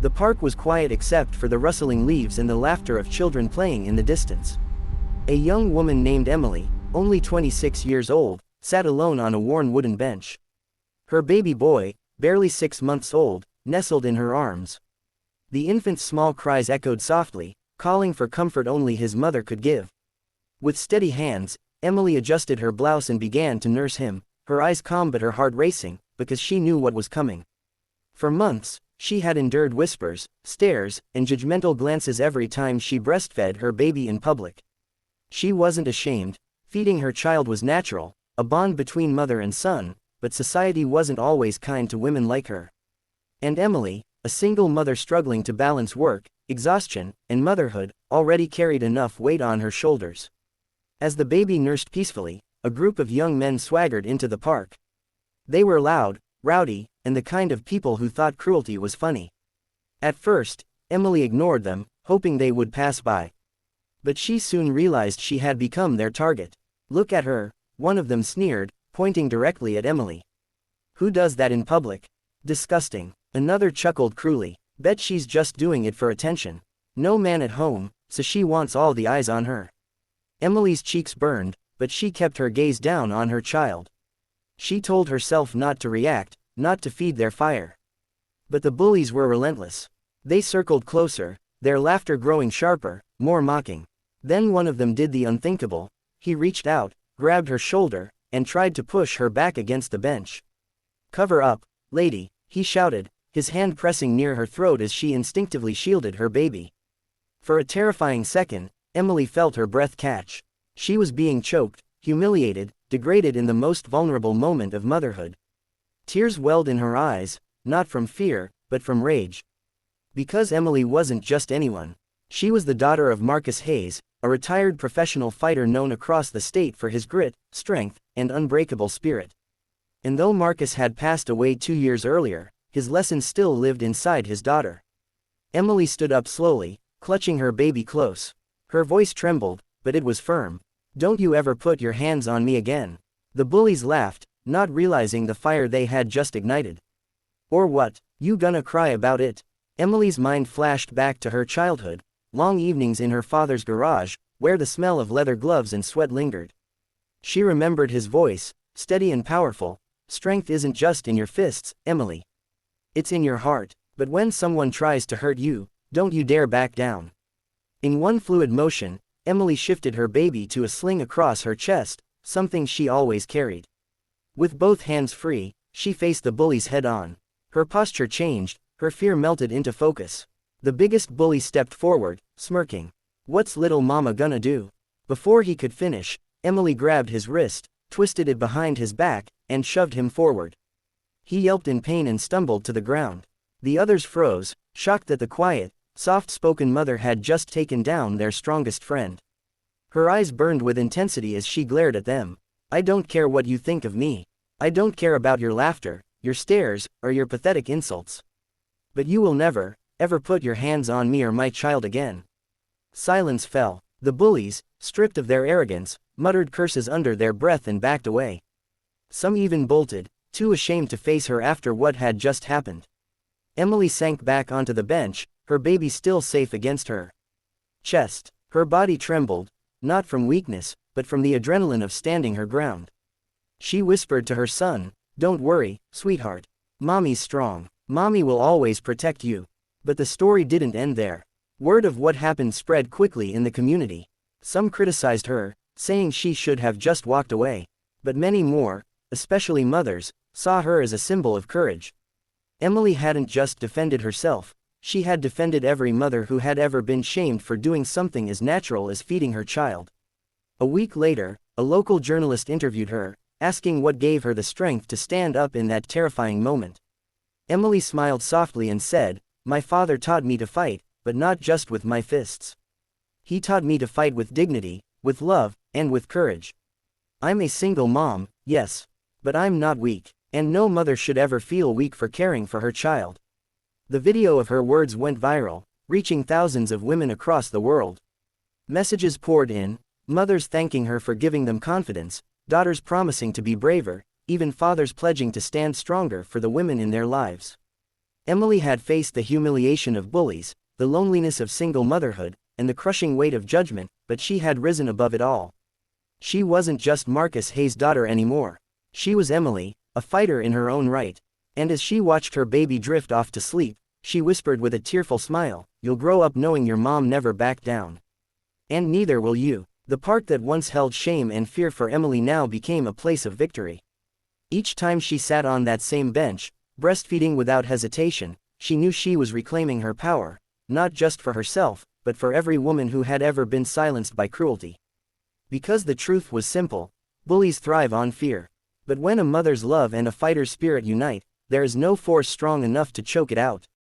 The park was quiet except for the rustling leaves and the laughter of children playing in the distance. A young woman named Emily, only 26 years old, sat alone on a worn wooden bench. Her baby boy, barely 6 months old, nestled in her arms. The infant's small cries echoed softly, calling for comfort only his mother could give. With steady hands, Emily adjusted her blouse and began to nurse him, her eyes calm but her heart racing, because she knew what was coming. For months, she had endured whispers, stares, and judgmental glances every time she breastfed her baby in public. She wasn't ashamed. Feeding her child was natural, a bond between mother and son, but society wasn't always kind to women like her. And Emily, a single mother struggling to balance work, exhaustion, and motherhood, already carried enough weight on her shoulders. As the baby nursed peacefully, a group of young men swaggered into the park. They were loud, rowdy, and the kind of people who thought cruelty was funny. At first, Emily ignored them, hoping they would pass by. But she soon realized she had become their target. "Look at her," one of them sneered, pointing directly at Emily. "Who does that in public? Disgusting." Another chuckled cruelly. "Bet she's just doing it for attention. No man at home, so she wants all the eyes on her." Emily's cheeks burned, but she kept her gaze down on her child. She told herself not to react, not to feed their fire. But the bullies were relentless. They circled closer, their laughter growing sharper, more mocking. Then one of them did the unthinkable. He reached out, grabbed her shoulder, and tried to push her back against the bench. "Cover up, lady," he shouted, his hand pressing near her throat as she instinctively shielded her baby. For a terrifying second, Emily felt her breath catch. She was being choked, humiliated, degraded in the most vulnerable moment of motherhood. Tears welled in her eyes, not from fear, but from rage. Because Emily wasn't just anyone. She was the daughter of Marcus Hayes, a retired professional fighter known across the state for his grit, strength, and unbreakable spirit. And though Marcus had passed away 2 years earlier, his lessons still lived inside his daughter. Emily stood up slowly, clutching her baby close. Her voice trembled, but it was firm. "Don't you ever put your hands on me again." The bullies laughed, not realizing the fire they had just ignited. "Or what, you gonna cry about it?" Emily's mind flashed back to her childhood, long evenings in her father's garage, where the smell of leather gloves and sweat lingered. She remembered his voice, steady and powerful. "Strength isn't just in your fists, Emily. It's in your heart, but when someone tries to hurt you, don't you dare back down." In one fluid motion, Emily shifted her baby to a sling across her chest, something she always carried. With both hands free, she faced the bullies head-on. Her posture changed, her fear melted into focus. The biggest bully stepped forward, smirking. "What's little mama gonna do?" Before he could finish, Emily grabbed his wrist, twisted it behind his back, and shoved him forward. He yelped in pain and stumbled to the ground. The others froze, shocked that the quiet, soft-spoken mother had just taken down their strongest friend. Her eyes burned with intensity as she glared at them. "I don't care what you think of me. I don't care about your laughter, your stares, or your pathetic insults. But you will never, ever put your hands on me or my child again." Silence fell. The bullies, stripped of their arrogance, muttered curses under their breath and backed away. Some even bolted, too ashamed to face her after what had just happened. Emily sank back onto the bench, her baby still safe against her chest. Her body trembled, not from weakness, but from the adrenaline of standing her ground. She whispered to her son, "Don't worry, sweetheart. Mommy's strong. Mommy will always protect you." But the story didn't end there. Word of what happened spread quickly in the community. Some criticized her, saying she should have just walked away. But many more, especially mothers, saw her as a symbol of courage. Emily hadn't just defended herself, she had defended every mother who had ever been shamed for doing something as natural as feeding her child. A week later, a local journalist interviewed her, asking what gave her the strength to stand up in that terrifying moment. Emily smiled softly and said, "My father taught me to fight, but not just with my fists. He taught me to fight with dignity, with love, and with courage. I'm a single mom, yes. But I'm not weak, and no mother should ever feel weak for caring for her child." The video of her words went viral, reaching thousands of women across the world. Messages poured in, mothers thanking her for giving them confidence, daughters promising to be braver, even fathers pledging to stand stronger for the women in their lives. Emily had faced the humiliation of bullies, the loneliness of single motherhood, and the crushing weight of judgment, but she had risen above it all. She wasn't just Marcus Hayes' daughter anymore. She was Emily, a fighter in her own right. And as she watched her baby drift off to sleep, she whispered with a tearful smile, "You'll grow up knowing your mom never backed down. And neither will you." The part that once held shame and fear for Emily now became a place of victory. Each time she sat on that same bench, breastfeeding without hesitation, she knew she was reclaiming her power, not just for herself, but for every woman who had ever been silenced by cruelty. Because the truth was simple: bullies thrive on fear. But when a mother's love and a fighter's spirit unite, there is no force strong enough to choke it out.